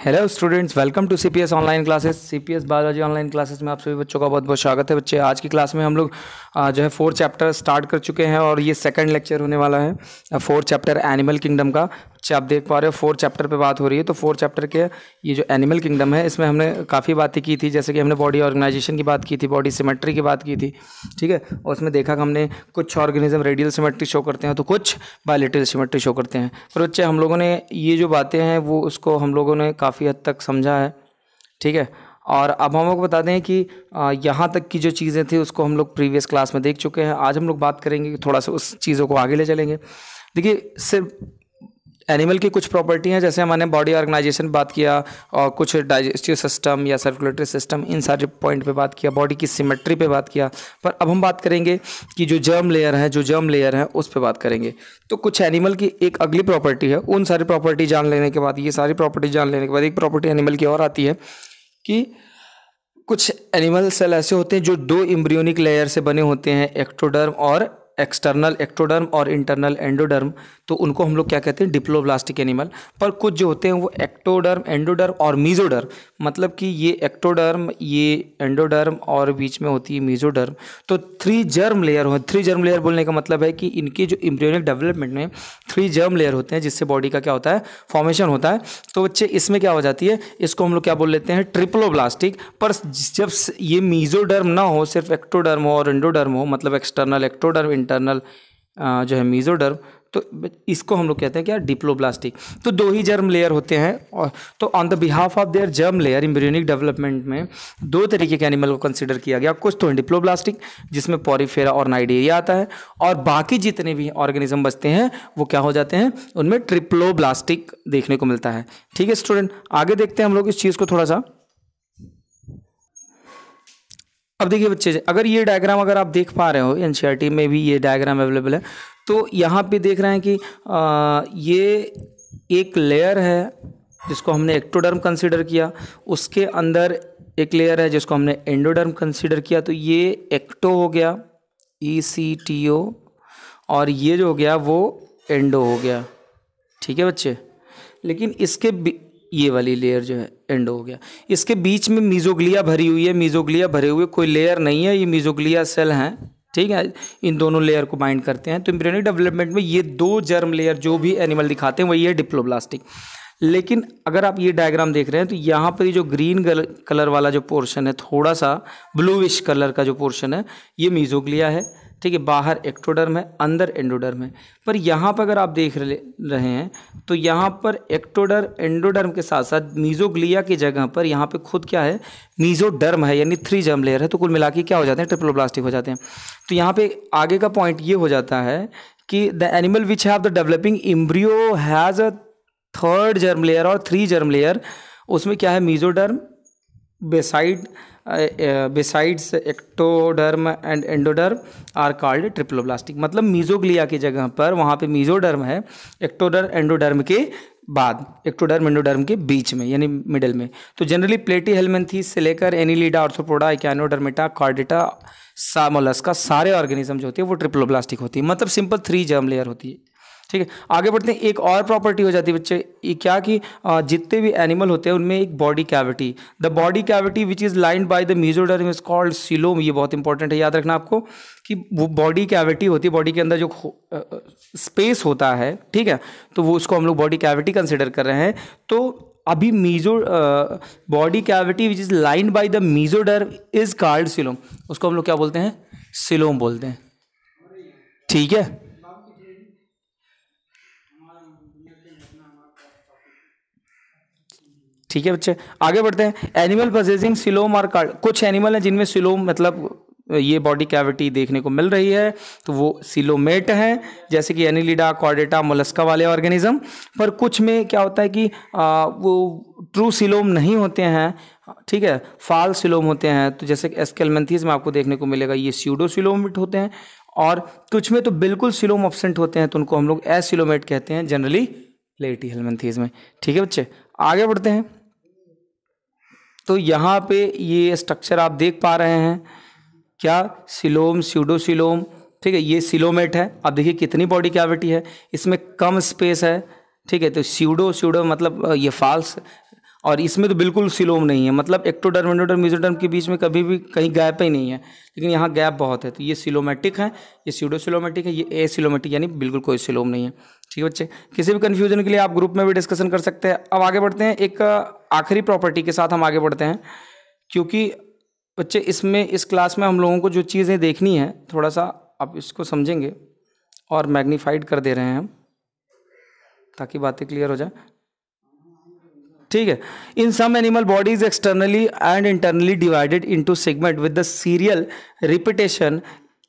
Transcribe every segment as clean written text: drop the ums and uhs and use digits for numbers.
Hello students, welcome to CPS online classes. CPS biology online classes में आप सभी बच्चों का बहुत बहुत स्वागत है। बच्चे, आज की क्लास में हम लोग जो है 4 चैप्टर स्टार्ट कर चुके हैं और ये सेकंड लेक्चर होने वाला है 4 चैप्टर एनिमल किंगडम का। बच्चे, आप देख पा रहे हो 4 चैप्टर पे बात हो रही है। तो 4 चैप्टर के ये जो एनिमल किंगडम है, इसमें हमने काफ़ी बातें की थी, जैसे कि हमने बॉडी ऑर्गेनाइजेशन की बात की थी, बॉडी सिमेट्री की बात की थी, ठीक है। और उसमें देखा कि हमने कुछ ऑर्गेनिज्म रेडियल सिमेट्री शो करते हैं तो कुछ बायलैटरल सिमेट्री शो करते हैं। पर बच्चे, हम लोगों ने ये जो बातें हैं वो उसको हम लोगों ने काफ़ी हद तक समझा है, ठीक है। और अब हम लोग बता दें कि यहाँ तक की जो चीज़ें थी उसको हम लोग प्रीवियस क्लास में देख चुके हैं। आज हम लोग बात करेंगे कि थोड़ा सा उस चीज़ों को आगे ले चलेंगे। देखिए, सिर्फ एनिमल की कुछ प्रॉपर्टी हैं, जैसे हमने बॉडी ऑर्गेनाइजेशन बात किया और कुछ डाइजेस्टिव सिस्टम या सर्कुलेटरी सिस्टम, इन सारे पॉइंट पे बात किया, बॉडी की सिमेट्री पे बात किया। पर अब हम बात करेंगे कि जो जर्म लेयर है उस पे बात करेंगे। तो कुछ एनिमल की एक अगली प्रॉपर्टी है, उन सारी प्रॉपर्टी जान लेने के बाद, ये सारी प्रॉपर्टी जान लेने के बाद एक प्रॉपर्टी एनिमल की और आती है कि कुछ एनिमल सेल ऐसे होते हैं जो 2 एम्ब्रियोनिक लेयर से बने होते हैं, एक्टोडर्म और एक्सटर्नल एक्टोडर्म और इंटरनल एंडोडर्म। तो उनको हम लोग क्या कहते हैं, डिप्लोब्लास्टिक एनिमल। पर कुछ जो होते हैं वो एक्टोडर्म, एंडोडर्म और मीजोडर्म, मतलब कि ये एक्टोडर्म, ये एंडोडर्म और बीच में होती है मीजोडर्म। तो 3 जर्म लेयर हो। 3 जर्म लेयर बोलने का मतलब है कि इनके जो एम्ब्रियोनिक डेवलपमेंट में 3 जर्म लेयर होते हैं, जिससे बॉडी का क्या होता है, फॉर्मेशन होता है। तो बच्चे, इसमें क्या हो जाती है, इसको हम लोग क्या बोल लेते हैं, ट्रिप्लोब्लास्टिक। पर जब ये मीजोडर्म ना हो, सिर्फ एक्टोडर्म हो और एंडोडर्म हो, मतलब एक्सटर्नल एक्टोडर्म, इंटरनल जो है मीजोडर्म, तो इसको हम लोग कहते हैं क्या, डिप्लोब्लास्टिक। तो 2 ही जर्म लेयर होते हैं। और तो on the behalf of their germ layer embryonic development में 2 तरीके के एनिमल को कंसिडर किया गया। कुछ तो डिप्लोब्लास्टिक, जिसमें पॉरीफेरा और नाइडेरिया आता है, और बाकी जितने भी ऑर्गेनिज्म बचते हैं वो क्या हो जाते हैं, उनमें ट्रिप्लोब्लास्टिक देखने को मिलता है। ठीक है स्टूडेंट, आगे देखते हैं हम लोग इस चीज़ को थोड़ा सा। अब देखिए बच्चे, अगर ये डायग्राम अगर आप देख पा रहे हो, एनसीईआरटी में भी ये डायग्राम अवेलेबल है। तो यहाँ पे देख रहे हैं कि ये एक लेयर है जिसको हमने एक्टोडर्म कंसीडर किया, उसके अंदर एक लेयर है जिसको हमने एंडोडर्म कंसीडर किया। तो ये एक्टो हो गया, ECTO, और ये जो हो गया वो एंडो हो गया, ठीक है बच्चे। लेकिन इसके ये वाली लेयर जो है एंडो हो गया, इसके बीच में मीजोग्लिया भरी हुई है। मीजोग्लिया भरे हुए कोई लेयर नहीं है, ये मीजोग्लिया सेल हैं, ठीक है। इन दोनों लेयर को बाइंड करते हैं। तो एम्ब्रियोनिक डेवलपमेंट में ये 2 जर्म लेयर जो भी एनिमल दिखाते हैं वही है डिप्लोब्लास्टिक। लेकिन अगर आप ये डायग्राम देख रहे हैं तो यहाँ पर ये जो ग्रीन कलर वाला जो पोर्शन है, थोड़ा सा ब्लूइश कलर का जो पोर्शन है, ये मीजोग्लिया है, ठीक है। बाहर एक्टोडर्म है, अंदर एंडोडर्म है। पर यहाँ पर अगर आप देख रहे हैं तो यहाँ पर एक्टोडर्म, एंडोडर्म के साथ साथ मीजोग्लिया की जगह पर यहाँ पे खुद क्या है, मीजोडर्म है, यानी 3 जर्म लेयर है। तो कुल मिला के क्या हो जाते हैं, ट्रिप्लोब्लास्टिक हो जाते हैं। तो यहाँ पे आगे का पॉइंट ये हो जाता है कि the animal which have the developing embryo has a 3rd germ layer और 3 जर्म लेयर, उसमें क्या है, mesoderm besides ectoderm and endoderm are called triploblastic. मतलब मीजोग्लिया की जगह पर वहाँ पे मीजोडर्म है, एक्टोडर्म एंडोडर्म के बाद, एक्टोडर्म एंडोडर्म के बीच में, यानी मिडिल में। तो जनरली प्लेटीहेल्मिन्थीस से लेकर एनीलिडा, आर्थ्रोपोडा, इक्यानोडर्मेटा, कॉर्डेटा, मोलस्का, सारे ऑर्गेनिज्म जो होती है वो ट्रिप्लोब्लास्टिक होती है। मतलब सिंपल 3 जर्म लेयर होती है, ठीक है। आगे बढ़ते हैं। एक और प्रॉपर्टी हो जाती है बच्चे, ये क्या कि जितने भी एनिमल होते हैं उनमें एक body cavity, the body cavity which is lined by the mesoderm is called coelom. ये बहुत इंपॉर्टेंट है, याद रखना आपको कि वो बॉडी कैविटी होती है, बॉडी के अंदर जो स्पेस होता है, ठीक है, तो वो उसको हम लोग बॉडी कैविटी कंसिडर कर रहे हैं। तो अभी body cavity which is lined by the mesoderm is called coelom, उसको हम लोग क्या बोलते हैं, सीलोम बोलते हैं, ठीक है। ठीक है बच्चे, आगे बढ़ते हैं। Animal possessing coelom are called, कुछ एनिमल हैं जिनमें सिलोम मतलब ये बॉडी कैविटी देखने को मिल रही है, तो वो सिलोमेट हैं, जैसे कि एनीलिडा, कॉर्डेटा, मोलस्का वाले ऑर्गेनिज्म। पर कुछ में क्या होता है कि वो ट्रू सिलोम नहीं होते हैं, ठीक है, फाल सिलोम होते हैं। तो जैसे कि एस्केलमेंथीज में आपको देखने को मिलेगा ये स्यूडो सिलोमेट होते हैं, और कुछ में तो बिल्कुल सिलोम एब्सेंट होते हैं, तो उनको हम लोग एसिलोमेट कहते हैं, जनरली प्लेटीहेल्मिन्थीज में, ठीक है बच्चे। आगे बढ़ते हैं। तो यहाँ पे ये स्ट्रक्चर आप देख पा रहे हैं, क्या, सिलोम, स्यूडोसिलोम, ठीक है, ये सिलोमेट है। अब देखिए कितनी बॉडी कैविटी है, इसमें कम स्पेस है, ठीक है। तो स्यूडो मतलब ये फाल्स, और इसमें तो बिल्कुल सिलोम नहीं है, मतलब एक्टोडर्म, एंडोडर्म, मेसोडर्म के बीच में कभी भी कहीं गैप ही नहीं है, लेकिन यहाँ गैप बहुत है। तो ये सिलोमेटिक है, ये स्यूडोसिलोमेटिक है, ये एसिलोमेटिक, यानी बिल्कुल कोई सिलोम नहीं है। ठीक है बच्चे, किसी भी कन्फ्यूजन के लिए आप ग्रुप में भी डिस्कशन कर सकते हैं। अब आगे बढ़ते हैं, एक आखिरी प्रॉपर्टी के साथ हम आगे बढ़ते हैं, क्योंकि बच्चे इसमें इस क्लास में हम लोगों को जो चीज़ें देखनी है, थोड़ा सा आप इसको समझेंगे और मैग्नीफाइड कर दे रहे हैं हम, ताकि बातें क्लियर हो जाए। ठीक है, in some animal bodies externally and internally divided into segment with the serial repetition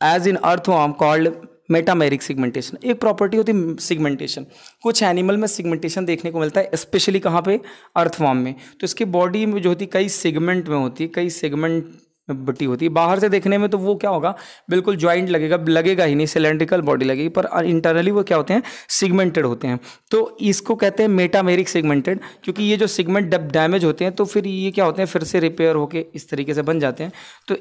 as in earthworm called metameric segmentation. एक प्रॉपर्टी होती है सिगमेंटेशन, कुछ एनिमल में सिगमेंटेशन देखने को मिलता है, स्पेशली कहाँ पे, अर्थवर्म में। तो इसकी बॉडी में जो होती है कई सेगमेंट में होती है, कई सेगमेंट में बटी होती है। बाहर से देखने में तो वो क्या होगा, बिल्कुल ज्वाइंट लगेगा ही नहीं, सिलेंड्रिकल बॉडी लगेगी, पर इंटरनली वो क्या होते हैं, सिगमेंटेड होते हैं। तो इसको कहते हैं मेटामेरिक सिगमेंटेड, क्योंकि ये जो सिगमेंट डैमेज होते हैं तो फिर ये क्या होते हैं, फिर से रिपेयर होके इस तरीके से बन जाते हैं। तो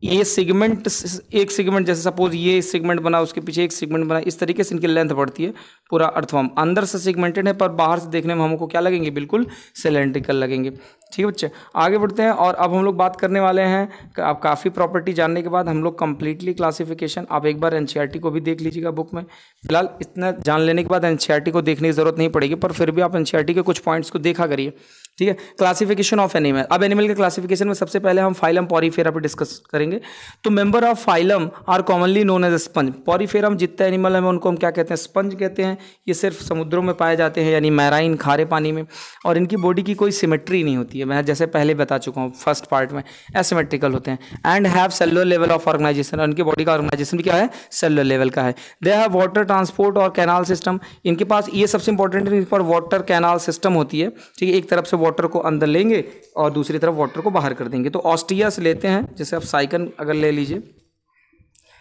ये सिगमेंट, एक सिगमेंट जैसे सपोज ये सिगमेंट बना, उसके पीछे एक सिगमेंट बना, इस तरीके से इनकी लेंथ बढ़ती है। पूरा अर्थवर्म अंदर से सिगमेंटेड है, पर बाहर से देखने में हमको क्या लगेंगे, बिल्कुल सिलेंड्रिकल लगेंगे। ठीक है बच्चे, आगे बढ़ते हैं। और अब हम लोग बात करने वाले हैं, आप काफ़ी प्रॉपर्टी जानने के बाद हम लोग कंप्लीटली क्लासिफिकेशन, आप एक बार एनसीईआरटी को भी देख लीजिएगा बुक में। फिलहाल इतना जान लेने के बाद एनसीईआरटी को देखने की जरूरत नहीं पड़ेगी, पर फिर भी आप एनसीईआरटी के कुछ पॉइंट्स को देखा करिए। ठीक है, क्लासिफिकेशन ऑफ एनिमल। अब एनिमल के क्लासिफिकेशन में सबसे पहले हम फाइलम पॉरीफेरा पे डिस्कस करेंगे। तो member of phylum are commonly known as sponge. Poriferum जितने एनिमल हैं उनको हम क्या कहते हैं, स्पंज कहते हैं। ये सिर्फ समुद्रों में पाए जाते हैं, यानी मैराइन, खारे पानी में। और इनकी बॉडी की कोई सिमेट्री नहीं होती है, मैं जैसे पहले बता चुका हूँ फर्स्ट पार्ट में, एसिमेट्रिकल होते हैं। And have cellular level of organisation, उनकी बॉडी का ऑर्गेनाइजेशन भी क्या है, सेलुलर लेवल का है। दे हैव वाटर ट्रांसपोर्ट और कैनाल सिस्टम। इनके पास ये सबसे इंपॉर्टेंट है, इनके पास वाटर कैनाल सिस्टम होती है। ठीक है, एक तरफ से वाटर को अंदर लेंगे और दूसरी तरफ वाटर को बाहर कर देंगे। तो ऑस्टिया से लेते हैं, जैसे आप साइकन अगर ले लीजिए,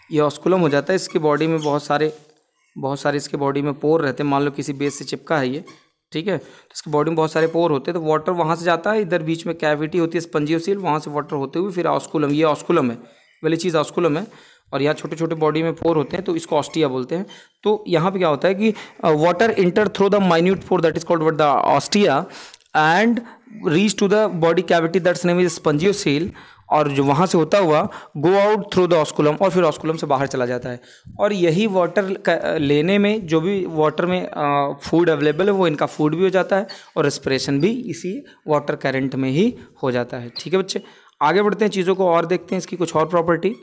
ये ऑस्कुलम हो जाता है। इसकी बॉडी में बहुत सारे इसके बॉडी में पोर रहते हैं। मान लो किसी बेस से चिपका है ये, ठीक है, तो इसकी बॉडी में बहुत सारे पोर होते हैं। तो वाटर वहाँ से जाता है, इधर बीच में कैविटी होती है स्पंजियोसील, वहाँ से वाटर होते हुए फिर ऑस्कुलम, ये ऑस्कुलम है, वाली चीज़ ऑस्कुलम है। और यहाँ छोटे छोटे बॉडी में पोर होते हैं, तो इसको ऑस्टिया बोलते हैं। तो यहाँ पे क्या होता है कि water enter through the minute pore that is called what the ostia and reach to the body cavity that's name is spongocoel. और जो वहाँ से होता हुआ go out through the osculum, और फिर ऑस्कुलम से बाहर चला जाता है। और यही वाटर लेने में, जो भी वाटर में फूड अवेलेबल है, वो इनका फूड भी हो जाता है और रेस्पिरेशन भी इसी वाटर करंट में ही हो जाता है। ठीक है बच्चे, आगे बढ़ते हैं, चीज़ों को और देखते हैं, इसकी कुछ और प्रॉपर्टी।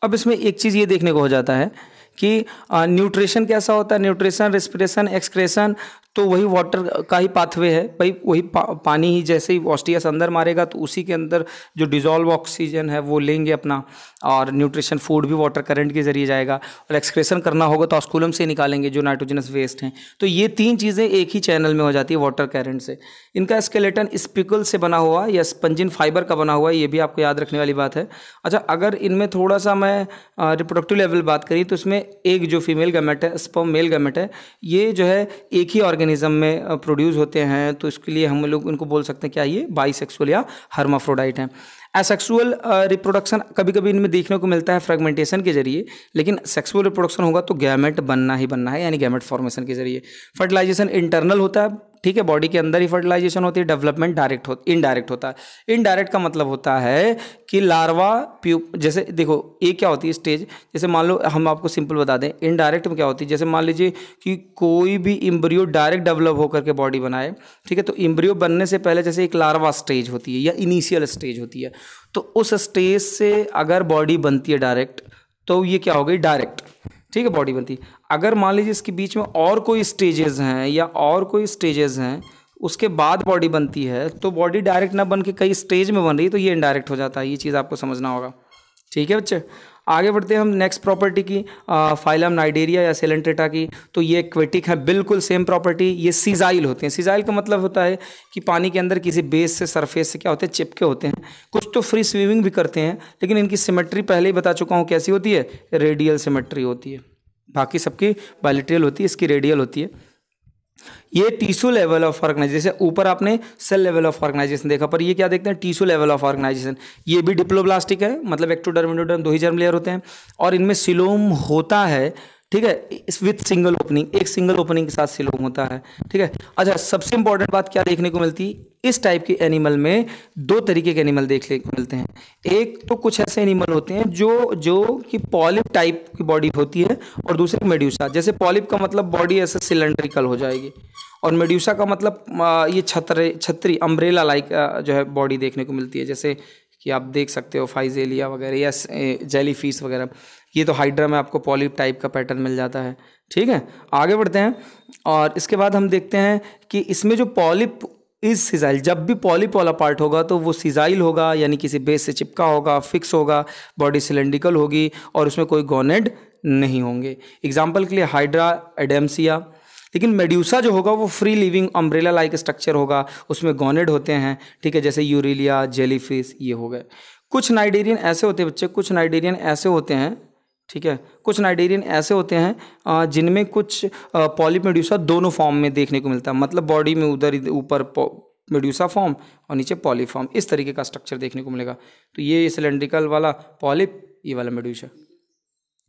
अब इसमें एक चीज़ ये देखने को हो जाता है कि न्यूट्रिशन कैसा होता है, न्यूट्रिशन, रेस्पिरेशन, एक्सक्रेशन, तो वही वाटर का ही पाथवे है भाई। वही पानी ही जैसे ही ऑस्टिया से अंदर मारेगा तो उसी के अंदर जो डिजॉल्व ऑक्सीजन है वो लेंगे अपना, और न्यूट्रिशन फूड भी वाटर करंट के जरिए जाएगा। और एक्सक्रेशन करना होगा तो ऑस्कुलम से निकालेंगे जो नाइट्रोजनस वेस्ट हैं। तो ये तीन चीज़ें एक ही चैनल में हो जाती है वाटर करंट से। इनका स्केलेटन स्पिकल से बना हुआ या स्पंजिन फाइबर का बना हुआ है, ये भी आपको याद रखने वाली बात है। अच्छा, अगर इनमें थोड़ा सा मैं रिप्रोडक्टिव लेवल बात करी तो इसमें एक जो फीमेल गैमेट है, स्पर्म मेल गैमेट है, ये जो है एक ही ऑर्गेनिज्म में प्रोड्यूस होते हैं। तो इसके लिए हम लोग इनको बोल सकते हैं क्या, ये बाइसेक्सुअल या हर्माफ्रोडाइट हैं। एसेक्सुअल रिप्रोडक्शन कभी कभी इनमें देखने को मिलता है फ्रेगमेंटेशन के जरिए, लेकिन सेक्सुअल रिप्रोडक्शन होगा तो गैमेट बनना ही बनना है, यानी गैमेट फॉर्मेशन के जरिए। फर्टिलाइजेशन इंटरनल होता है, ठीक है, बॉडी के अंदर ही फर्टिलाइजेशन होती है। डेवलपमेंट इनडायरेक्ट होता है। इनडायरेक्ट का मतलब होता है कि लार्वा जैसे देखो ये क्या होती है स्टेज, जैसे मान लो हम आपको सिंपल बता दें, इनडायरेक्ट में क्या होती है, जैसे मान लीजिए कि कोई भी इम्ब्रियो डायरेक्ट डेवलप होकर के बॉडी बनाए, ठीक है, तो इम्ब्रियो बनने से पहले जैसे एक लार्वा स्टेज होती है या इनिशियल स्टेज होती है, तो उस स्टेज से अगर बॉडी बनती है डायरेक्ट, तो ये क्या हो गई, डायरेक्ट, ठीक है, बॉडी बनती। अगर मान लीजिए इसके बीच में और कोई स्टेजेस हैं या और कोई स्टेजेस हैं, उसके बाद बॉडी बनती है, तो बॉडी डायरेक्ट ना बन के कई स्टेज में बन रही है, तो ये इनडायरेक्ट हो जाता है। ये चीज़ आपको समझना होगा। ठीक है बच्चे, आगे बढ़ते हैं हम नेक्स्ट प्रॉपर्टी की, फाइलम नाइडेरिया या सेलेंट्रेटा की। तो ये एक्वेटिक है, बिल्कुल सेम प्रॉपर्टी। ये सीजाइल होते हैं। सीजाइल का मतलब होता है कि पानी के अंदर किसी बेस से, सरफेस से क्या होते हैं, चिपके होते हैं। कुछ तो फ्री स्विमिंग भी करते हैं, लेकिन इनकी सिमेट्री पहले ही बता चुका हूँ कैसी होती है, रेडियल सिमेट्री होती है। बाकी सबकी बायलैटरल होती है, इसकी रेडियल होती है। ये टिश्यू लेवल ऑफ ऑर्गेनाइजेशन, ऊपर आपने सेल लेवल ऑफ ऑर्गेनाइजेशन देखा, पर ये क्या देखते हैं, टिश्यू लेवल ऑफ ऑर्गेनाइजेशन। ये भी डिप्लोब्लास्टिक है, मतलब एक्टोडर्म एंडोडर्म दो ही जर्म लेयर होते हैं, और इनमें सिलोम होता है। ठीक है, विथ सिंगल ओपनिंग, एक सिंगल ओपनिंग के साथ सिलोम होता है। ठीक है, अच्छा सबसे इंपॉर्टेंट बात क्या देखने को मिलती है, इस टाइप के एनिमल में दो तरीके के एनिमल देखने को मिलते हैं। एक तो कुछ ऐसे एनिमल होते हैं जो कि पॉलिप टाइप की बॉडी होती है, और दूसरे मेड्यूसा। जैसे पॉलिप का मतलब बॉडी ऐसे सिलेंड्रिकल हो जाएगी, और मेड्यूसा का मतलब ये छतरी अम्ब्रेला लाइक जो है बॉडी देखने को मिलती है, जैसे कि आप देख सकते हो फाइजेलिया वगैरह या जेलीफिश वगैरह। ये तो हाइड्रा में आपको पॉलिप टाइप का पैटर्न मिल जाता है। ठीक है, आगे बढ़ते हैं, और इसके बाद हम देखते हैं कि इसमें जो पॉलिप इज सिजाइल, जब भी पॉलिप वाला पार्ट होगा तो वो सिजाइल होगा, यानी किसी बेस से चिपका होगा, फिक्स होगा, बॉडी सिलेंड्रिकल होगी, और उसमें कोई गोनेड नहीं होंगे। एग्जाम्पल के लिए हाइड्रा, एडेम्सिया। लेकिन मेड्यूसा जो होगा वो free living umbrella like structure होगा, उसमें गोनेड होते हैं। ठीक है, जैसे यूरिलिया, जेलीफिश ये हो गए। कुछ नाइडेरियन ऐसे होते हैं बच्चे, कुछ नाइडेरियन ऐसे होते हैं, ठीक है, कुछ नाइडेरियन ऐसे होते हैं जिनमें कुछ पॉलिप मेड्यूसा दोनों फॉर्म में देखने को मिलता है, मतलब बॉडी में उधर ऊपर मेड्यूसा फॉर्म और नीचे पॉलिप फॉर्म, इस तरीके का स्ट्रक्चर देखने को मिलेगा। तो ये सिलेंड्रिकल वाला पॉलिप, ये वाला मेड्यूसा।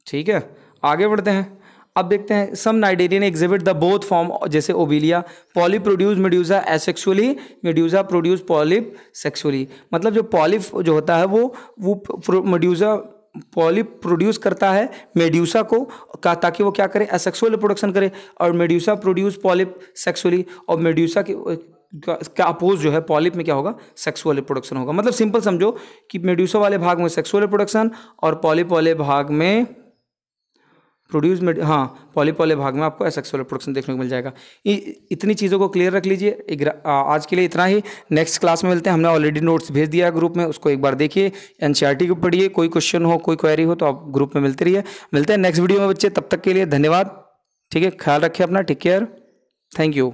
ठीक है, आगे बढ़ते हैं। अब देखते हैं some cnidarian exhibit the both form, जैसे Obelia, polyp produce medusa asexually, medusa produce polyp sexually. मतलब जो पॉलिप जो होता है वो मेड्यूसा पॉलिप प्रोड्यूस करता है मेड्यूसा को, ताकि वो क्या करे, एसेक्सुअल रिप्रोडक्शन करे, और मेड्यूसा प्रोड्यूस पॉलिप सेक्सुअली, और मेड्यूसा का अपोज जो है पॉलिप में क्या होगा, सेक्सुअल रिप्रोडक्शन होगा। मतलब सिंपल समझो कि मेड्यूसा वाले भाग में सेक्सुअल रिप्रोडक्शन, और पॉलिप वाले भाग में प्रोड्यूस पॉलिप वाले भाग में आपको एसेक्सुअल रिप्रोडक्शन देखने को मिल जाएगा। इतनी चीज़ों को क्लियर रख लीजिए। आज के लिए इतना ही, नेक्स्ट क्लास में मिलते हैं। हमने ऑलरेडी नोट्स भेज दिया है ग्रुप में, उसको एक बार देखिए, एनसीईआरटी को पढ़िए। कोई क्वेश्चन हो, कोई क्वेरी हो तो आप ग्रुप में मिलते रहिए। मिलते हैं नेक्स्ट वीडियो में बच्चे, तब तक के लिए धन्यवाद। ठीक है, ख्याल रखिए अपना, टेक केयर, थैंक यू।